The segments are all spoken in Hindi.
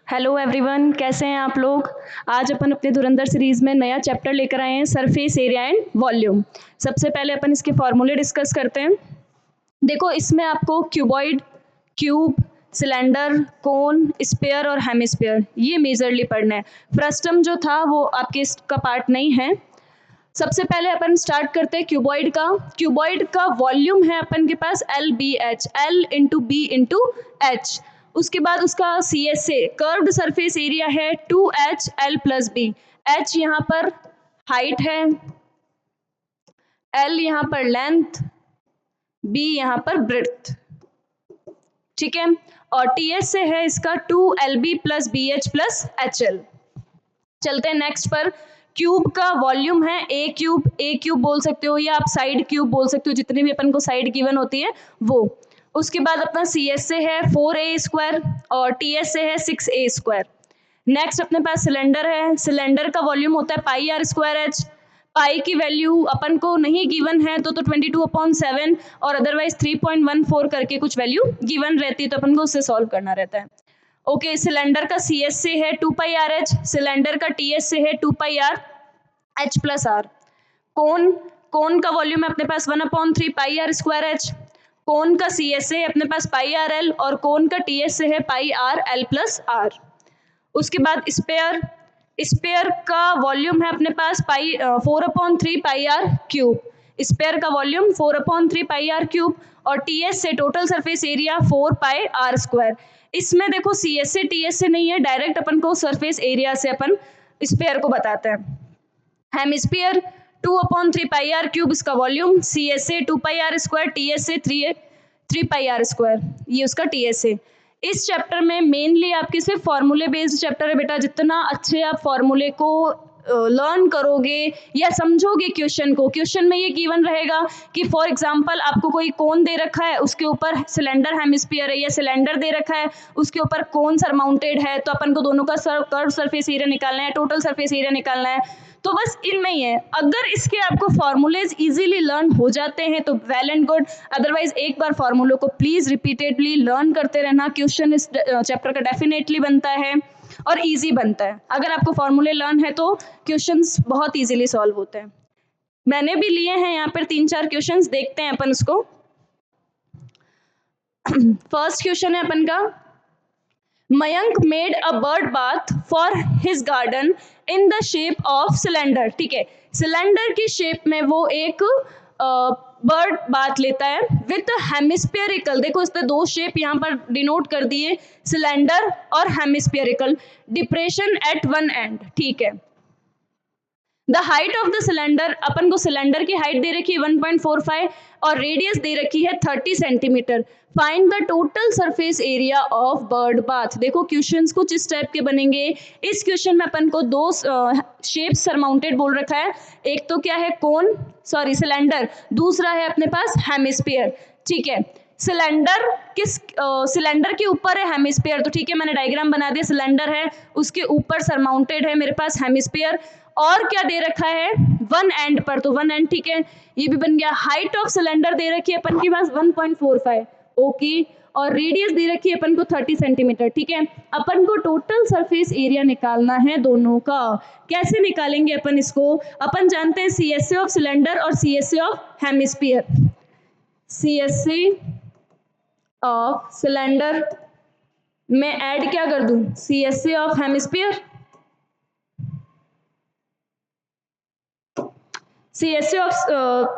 हेलो एवरीवन, कैसे हैं आप लोग। आज अपन अपने धुरंधर सीरीज में नया चैप्टर लेकर आए हैं, सरफेस एरिया एंड वॉल्यूम। सबसे पहले अपन इसके फॉर्मूले डिस्कस करते हैं। देखो, इसमें आपको क्यूबॉइड, क्यूब, सिलेंडर, कोन, स्फीयर और हेमिस्फीयर ये मेजरली पढ़ना है। फ्रस्टम जो था वो आपके इसका पार्ट नहीं है। सबसे पहले अपन स्टार्ट करते हैं क्यूबॉइड का। क्यूबॉइड का वॉल्यूम है अपन के पास L B H, L into B into H. उसके बाद उसका C S A curved surface area है 2h L plus B. H यहाँ पर हाइट है, एल यहाँ पर लेंथ, बी यहाँ पर ब्रेड्थ, ठीक है। और टी एस से है इसका 2lb plus B H plus H L. चलते हैं नेक्स्ट पर। क्यूब का वॉल्यूम है ए क्यूब बोल सकते हो या आप साइड क्यूब बोल सकते हो, जितने भी अपन को साइड गिवन होती है वो। उसके बाद अपना सी एस से है 4a² और टी एस से है 6a²। नेक्स्ट अपने पास सिलेंडर है। सिलेंडर का वॉल्यूम होता है pi R square H. Pi की वैल्यू अपन को नहीं गिवन है तो 22/7 और अदरवाइज 3.14 करके कुछ वैल्यू गिवन रहती है, तो अपन को उससे सॉल्व करना रहता है। ओके, सिलेंडर का सी एस से है 2πrh, सिलेंडर का टी एस से है 2πrh प्लस आर। कोन का वॉल्यूम है अपने पास 1/3πr²h। कोन का सी एस से है अपने पास πrl और कोन का टी एस से है πrl प्लस आर। उसके बाद स्पेयर का वॉल्यूम है अपने पास 4/3πr³। स्पेयर का वॉल्यूम 4/3πr³ और टी एस से टोटल सरफेस एरिया 4πr²। इसमें देखो सी एस से टी एस से नहीं है, डायरेक्ट अपन को सरफेस एरिया से अपन स्पेयर को बताते हैं। हेमिस्फीयर 2/3πr³ इसका वॉल्यूम, सी एस से 2πr², टी एस से 3πr², ये उसका टी एस है। इस चैप्टर में मेनली आपके सिर्फ फॉर्मूले बेस्ड चैप्टर है बेटा। जितना अच्छे आप फॉर्मूले को लर्न करोगे या समझोगे क्वेश्चन में ये गिवन रहेगा कि फॉर एग्जांपल आपको कोई कोन दे रखा है, उसके ऊपर सिलेंडर हेमिस्फीयर है, या सिलेंडर दे रखा है उसके ऊपर कोन सरमाउंटेड है, तो अपन को दोनों का कर्व सरफेस एरिया निकालना है, टोटल सरफेस एरिया निकालना है। तो बस इनमें ही है। अगर इसके आपको फॉर्मूलेज इजीली लर्न हो जाते हैं तो वेल एंड गुड, अदरवाइज एक बार फॉर्मूलों को प्लीज रिपीटेडली लर्न करते रहना। क्वेश्चन इस चैप्टर का डेफिनेटली बनता है और इजी बनता है। अगर आपको फॉर्मूले लर्न है तो क्वेश्चंस बहुत इजीली सॉल्व होते हैं। मैंने भी लिए हैं यहाँ पर 3-4 क्वेश्चंस, देखते हैं अपन उसको। फर्स्ट क्वेश्चन है अपन का, Mayank made a bird bath for his garden in the shape of cylinder. ठीक है, सिलेंडर की शेप में वो एक बर्ड बाथ लेता है विथ हेमिस्फेरिकल। देखो इसने दो शेप यहाँ पर डिनोट कर दिए, सिलेंडर और hemispherical, depression at one end. ठीक है, the height of the cylinder, अपन को सिलेंडर की हाइट दे रखी है 1.45 और रेडियस दे रखी है 30 centimetre. Find the total surface area of bird bath. देखो क्वेश्चंस कुछ इस टाइप के बनेंगे। इस क्वेश्चन में अपन को दो शेप्स सरमाउंटेड बोल रखा है, एक तो क्या है सिलेंडर, दूसरा है अपने पास हेमिस्फीयर। ठीक है, सिलेंडर के ऊपर है हेमिस्फीयर, तो ठीक है मैंने डायग्राम बना दिया। सिलेंडर है, उसके ऊपर सरमाउंटेड है मेरे पास हेमिस्फीयर, और क्या दे रखा है वन एंड पर, तो वन एंड। ठीक है, ये भी बन गया। हाइट ऑफ सिलेंडर दे रखी है अपन के पास 1.45, ओके, और रेडियस दे रखी है अपन को 30 सेंटीमीटर। ठीक है, अपन को टोटल सरफेस एरिया निकालना है दोनों का। कैसे निकालेंगे अपन इसको, अपन जानते हैं C S A of cylinder और C S A of hemisphere. C S A of cylinder में ऐड क्या कर दूं, C S A of hemisphere. C S A of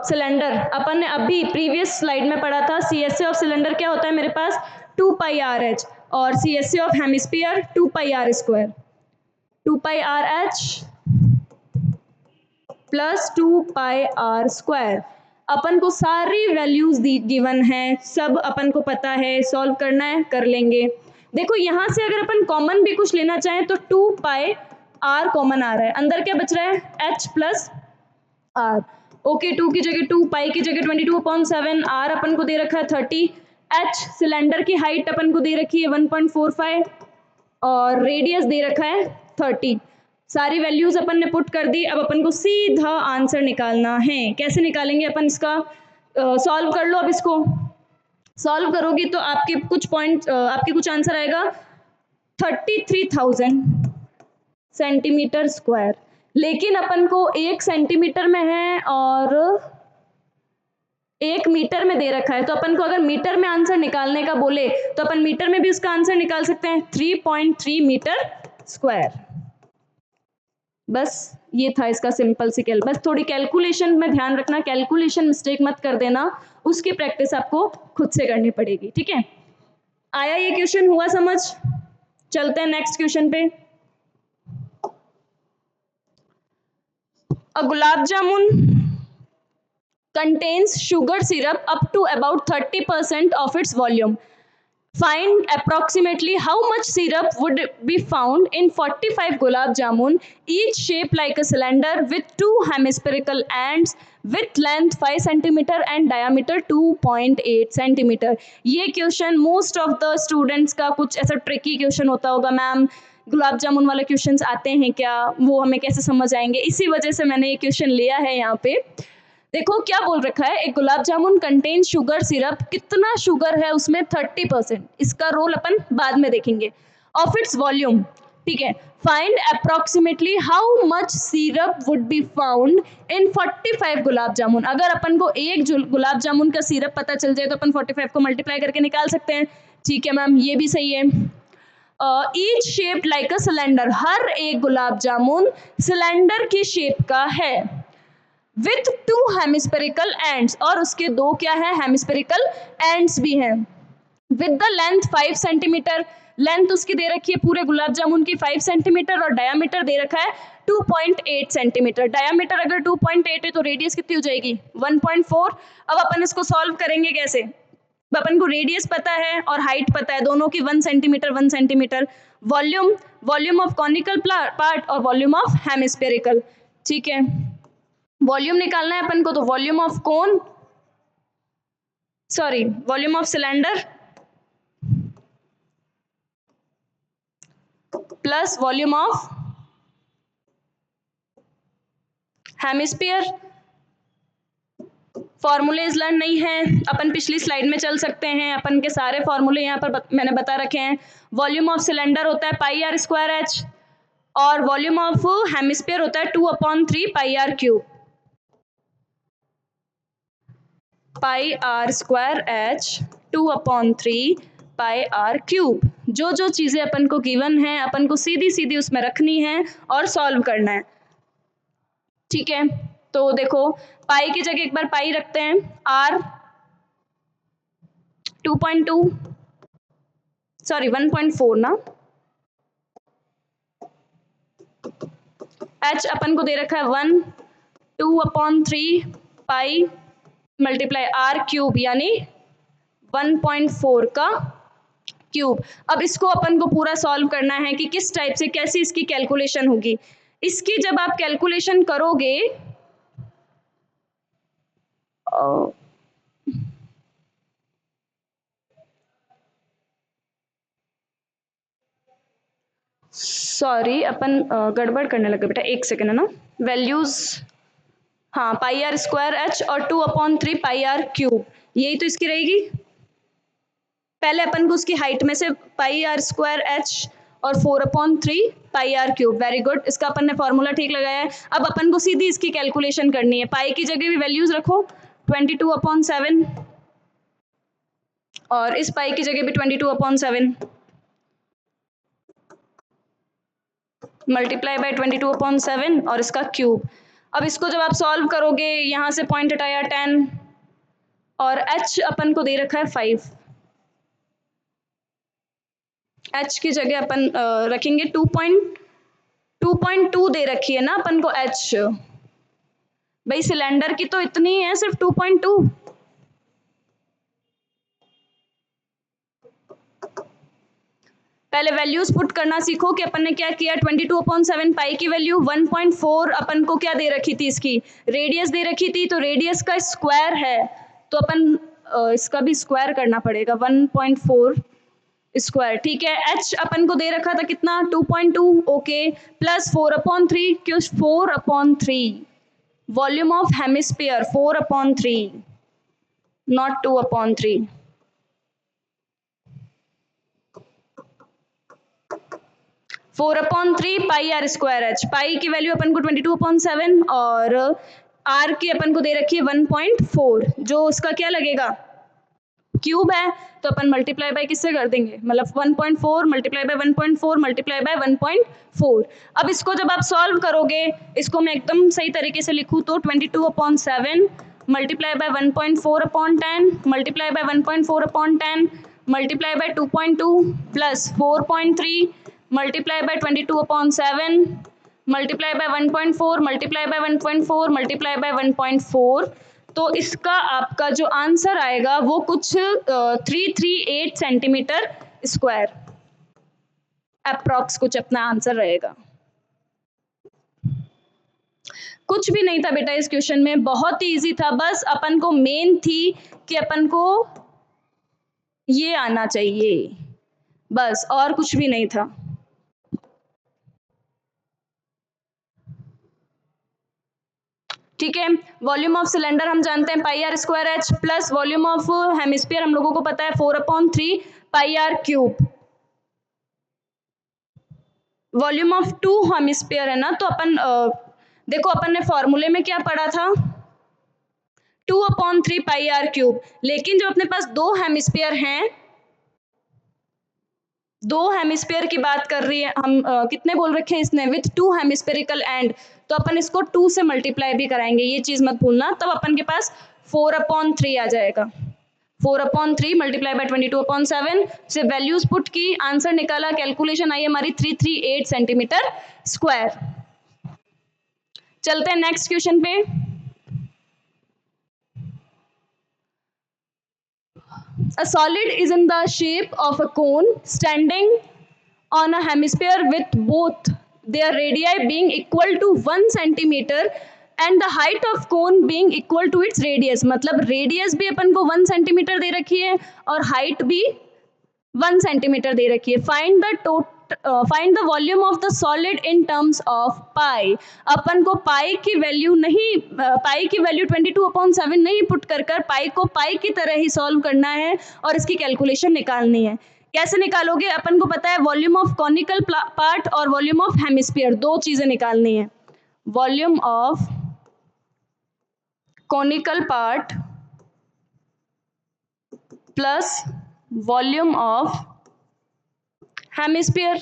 cylinder अपन ने अभी प्रीवियस स्लाइड में पढ़ा था। C S A of cylinder क्या होता है मेरे पास 2πrh और C S A of hemisphere 2πr², 2πrh plus 2πr²। अपन को सारी वैल्यूज गिवन है, सब अपन को पता है, सॉल्व करना है कर लेंगे। देखो यहाँ से अगर अपन कॉमन भी कुछ लेना चाहें तो 2πr कॉमन आ रहा है, अंदर क्या बच रहा है h प्लस आर। ओके, 2 की जगह 2, पाई की जगह 22/7, आर अपन को दे रखा है 30, एच सिलेंडर की हाइट अपन को दे रखी है 1.45 और रेडियस दे रखा है 30। सारी वैल्यूज अपन ने पुट कर दी। अब अपन को सीधा आंसर निकालना है। कैसे निकालेंगे अपन इसका, सॉल्व कर लो। अब इसको सॉल्व करोगी तो आपके कुछ पॉइंट, आपके कुछ आंसर आएगा 33,000 सेंटीमीटर स्क्वायर। लेकिन अपन को 1 सेंटीमीटर में है और 1 मीटर में दे रखा है, तो अपन को अगर मीटर में आंसर निकालने का बोले तो अपन मीटर में भी उसका आंसर निकाल सकते हैं, 3.3 मीटर स्क्वायर। बस ये था इसका सिंपल सी बस थोड़ी कैलकुलेशन में ध्यान रखना, कैलकुलेशन मिस्टेक मत कर देना, उसकी प्रैक्टिस आपको खुद से करनी पड़ेगी, ठीक है। आया ये क्वेश्चन, हुआ समझ? चलते हैं नेक्स्ट क्वेश्चन पे। A gulab jamun contains sugar syrup up to about 30% of its volume. Find approximately how much syrup would be found in 45 gulab jamun, each shaped like a cylinder with 2 hemispherical ends with length 5 cm and diameter 2.8 cm. ये question most of the students का कुछ ऐसा ट्रिकी क्वेश्चन होता होगा, मैम गुलाब जामुन वाले क्वेश्चंस आते हैं क्या, वो हमें कैसे समझ आएंगे, इसी वजह से मैंने ये क्वेश्चन लिया है यहाँ पे। देखो क्या बोल रखा है, एक गुलाब जामुन कंटेन शुगर सिरप, कितना शुगर है उसमें 30%, इसका रोल अपन बाद में देखेंगे, ऑफ इट्स वॉल्यूम, ठीक है। Find approximately how much syrup would be found in 45 gulab jamun. अगर अपन को एक गुलाब जामुन का सिरप पता चल जाए तो अपन 45 को मल्टीप्लाई करके निकाल सकते हैं, ठीक है मैम, ये भी सही है। Each shaped like a cylinder, हर एक गुलाब जामुन सिलेंडर की शेप का है, विथ 2 हेमिस्फेरिकल एंड्स, और उसके 2 क्या है, हेमिस्फेरिकल एंड्स भी हैं, with the length 5 centimetre, length उसकी दे रखी है पूरे गुलाब जामुन की 5 सेंटीमीटर, और डायामीटर दे रखा है 2.8 सेंटीमीटर। डायामीटर अगर 2.8 है तो रेडियस कितनी हो जाएगी, 1.4। अब अपन इसको सॉल्व करेंगे कैसे, अपन को रेडियस पता है और हाइट पता है, दोनों की 1 centimetre 1 centimetre, volume, volume of conical part और वॉल्यूम ऑफ हेमिस्फेरिकल, ठीक है। वॉल्यूम निकालना है अपन को, तो volume of cone, sorry volume of cylinder plus volume of hemisphere. Formulas learn नहीं है, अपन पिछली स्लाइड में चल सकते हैं, अपन के सारे फॉर्मूले यहाँ पर मैंने बता रखे हैं। वॉल्यूम ऑफ सिलेंडर होता है पाई आर स्क्वायर एच, और वॉल्यूम ऑफ हेमिस्फीयर होता है 2/3 pi R cube, pi R square H 2/3 pi R cube. जो जो चीजें अपन को गिवन है अपन को सीधी सीधी उसमें रखनी है और सॉल्व करना है, ठीक है। तो देखो पाई की जगह एक बार पाई रखते हैं, आर 2.2 सॉरी 1.4 ना, एच अपन को दे रखा है 1, 2/3 पाई मल्टीप्लाई आर क्यूब यानी 1.4 का क्यूब। अब इसको अपन को पूरा सॉल्व करना है कि किस टाइप से कैसी इसकी कैलकुलेशन होगी। इसकी जब आप कैलकुलेशन करोगे सॉरी अपन गड़बड़ करने लगे बेटा, एक सेकेंड है ना, वैल्यूज, हाँ पाई आर स्क्वायर एच और 2/3 पाई आर क्यूब, यही तो इसकी रहेगी। पहले अपन को उसकी हाइट में से पाई आर स्क्वायर एच और 4/3 pi R cube, very good, इसका अपन ने फॉर्मूला ठीक लगाया है। अब अपन को सीधी इसकी कैलकुलेशन करनी है, पाई की जगह भी वैल्यूज रखो 22/7 और इस पाई की जगह भी 22/7 मल्टीप्लाई बाय 22/7 और इसका क्यूब। अब इसको जब आप सॉल्व करोगे, यहाँ से पॉइंट हटाया 10 और h अपन को दे रखा है 5, h की जगह अपन रखेंगे 2.2 दे रखी है ना अपन को h, भाई सिलेंडर की तो इतनी है सिर्फ 2.2, पहले वैल्यूज पुट करना सीखो कि अपन ने क्या किया। 22/7 पाई की वैल्यू 1.4 अपन को क्या दे रखी थी, इसकी रेडियस दे रखी थी, तो रेडियस का स्क्वायर है तो अपन इसका भी स्क्वायर करना पड़ेगा 1.4 स्क्वायर, ठीक है। h अपन को दे रखा था कितना 2.2, ओके, प्लस 4/3 क्यों 4/3 volume of hemisphere 4/3 not 2/3, 4/3 pi R square H. Pi की वैल्यू अपन को 22/7 और आर की अपन को दे रखी है 1.4, जो उसका क्या लगेगा क्यूब है, तो अपन मल्टीप्लाई बाय किससे कर देंगे, मतलब 1.4 मल्टीप्लाई बाय 1.4 मल्टीप्लाई बाय 1.4। अब इसको जब आप सॉल्व करोगे, इसको मैं एकदम सही तरीके से लिखूँ तो 22/7 multiply by 1.4/10 multiply by 1.4/10 multiply by 2.2 plus 4.3 multiply by 22/7 multiply by 1.4 multiply by 1.4 multiply by 1.4। तो इसका आपका जो आंसर आएगा वो कुछ 338 सेंटीमीटर स्क्वायर अप्रॉक्स कुछ अपना आंसर रहेगा। कुछ भी नहीं था बेटा इस क्वेश्चन में, बहुत ही इजी था, बस अपन को मेन थी कि अपन को ये आना चाहिए, बस और कुछ भी नहीं था। ठीक है, वॉल्यूम ऑफ सिलेंडर हम जानते हैं pi R square H plus volume of hemisphere हम लोगों को पता है 4/3 pi R cube. Volume of 2 hemisphere है ना, तो अपन देखो अपन ने फॉर्मूले में क्या पढ़ा था 2/3 पाई आर क्यूब, लेकिन जब अपने पास 2 हेमिस्फीयर हैं, 2 हेमिस्फीयर की बात कर रही है हम, कितने बोल रखे हैं इसने विथ 2 हेमिस्फेरिकल एंड, तो अपन इसको 2 से मल्टीप्लाई भी कराएंगे, ये चीज मत भूलना, तब अपन के पास 4/3 आ जाएगा। 4/3 मल्टीप्लाई बाय 22/7 से वैल्यूज पुट की, आंसर निकाला, कैलकुलेशन आई हमारी 338 सेंटीमीटर स्क्वायर। चलते हैं नेक्स्ट क्वेश्चन पे। A solid is in the shape of a cone standing on a hemisphere with both their radii being equal to 1 centimeter and the height of cone being equal to its radius। मतलब रेडियस भी अपन को 1 सेंटीमीटर दे रखी है और हाइट भी 1 सेंटीमीटर दे रखी है। Find the volume of the solid in terms of pi. अपन को पाई की वैल्यू नहीं, पाई की वैल्यू 22/7 नहीं पुट कर पाई को पाई की तरह ही सॉल्व करना है और इसकी कैलकुलेशन निकालनी है। कैसे निकालोगे, अपन को पता है वॉल्यूम ऑफ कॉनिकल पार्ट और वॉल्यूम ऑफ हेमिस्फीयर, दो चीजें निकालनी है। Volume of conical part plus volume of hemisphere,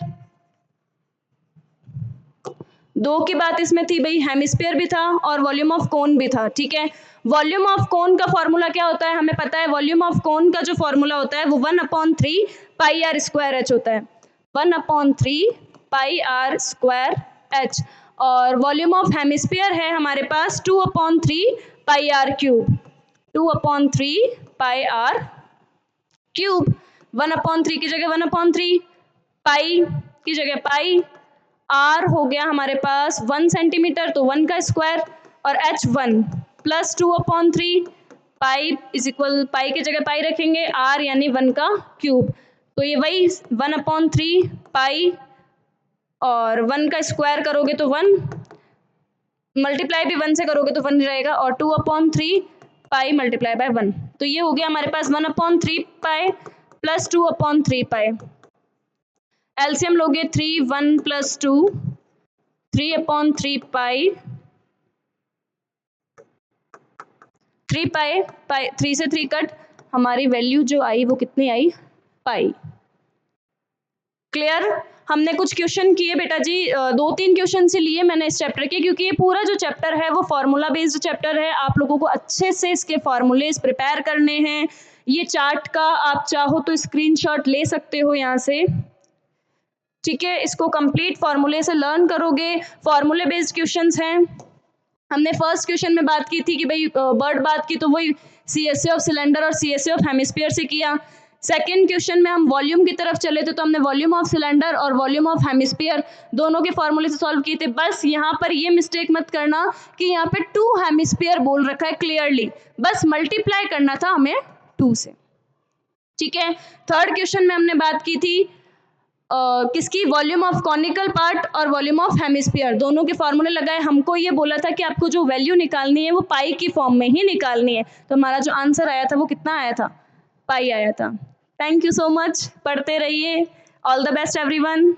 दो की बात इसमें थी भाई, हेमिस्फीयर भी था और वॉल्यूम ऑफ कोन भी था। ठीक है, वॉल्यूम ऑफ कोन का फॉर्मूला क्या होता है हमें पता है, वॉल्यूम ऑफ कोन का जो फॉर्मूला होता है वो 1/3 पाई आर स्क्वायर एच होता है, 1/3 पाई आर स्क्वायर एच। और वॉल्यूम ऑफ हेमिस्फीयर है हमारे पास 2/3 pi R cube, 2/3 pi R cube. 1/3 की जगह 1/3, पाई की जगह पाई, आर हो गया हमारे पास 1 सेंटीमीटर तो 1 का स्क्वायर और H 1 plus 2/3 pi is equal, pi की जगह पाई रखेंगे, आर यानी 1 का क्यूब, तो ये वही 1/3 पाई और 1 का स्क्वायर करोगे तो 1, मल्टीप्लाई भी 1 से करोगे तो 1 रहेगा और 2/3 पाई मल्टीप्लाई बाय 1, तो ये हो गया हमारे पास 1/3 पाई प्लस 2/3 पाई। एलसीएम लोगे 3 1 प्लस 2 3/3 पाई, 3 पाई, 3 से 3 कट, हमारी वैल्यू जो आई वो कितनी आई, पाई। क्लियर, हमने कुछ क्वेश्चन किए बेटा जी, 2-3 क्वेश्चन से लिए मैंने इस चैप्टर के, क्योंकि ये पूरा जो चैप्टर है वो फॉर्मूला बेस्ड चैप्टर है, आप लोगों को अच्छे से इसके फॉर्मूलेज प्रिपेयर करने हैं। ये चार्ट का आप चाहो तो स्क्रीनशॉट ले सकते हो यहाँ से, ठीक है, इसको कंप्लीट फॉर्मूले से लर्न करोगे, फॉर्मूले बेस्ड क्वेश्चंस हैं। हमने फर्स्ट क्वेश्चन में बात की थी कि भाई बर्ड बात की तो वही सीएसए ऑफ सिलेंडर और सीएसए ऑफ हेमिस्फीयर से किया। सेकंड क्वेश्चन में हम वॉल्यूम की तरफ चले थे तो हमने वॉल्यूम ऑफ सिलेंडर और वॉल्यूम ऑफ हेमिस्फीयर दोनों के फॉर्मूले से सॉल्व किए थे। बस यहाँ पर ये मिस्टेक मत करना कि यहाँ पे 2 हेमिस्फीयर बोल रखा है क्लियरली, बस मल्टीप्लाई करना था हमें 2 से। ठीक है, थर्ड क्वेश्चन में हमने बात की थी किसकी, वॉल्यूम ऑफ कॉनिकल पार्ट और वॉल्यूम ऑफ हेमिस्फीयर, दोनों के फॉर्मूले लगाए, हमको ये बोला था कि आपको जो वैल्यू निकालनी है वो पाई की फॉर्म में ही निकालनी है, तो हमारा जो आंसर आया था वो कितना आया था, पाई आया था। थैंक यू सो मच, पढ़ते रहिए, ऑल द बेस्ट एवरीवन।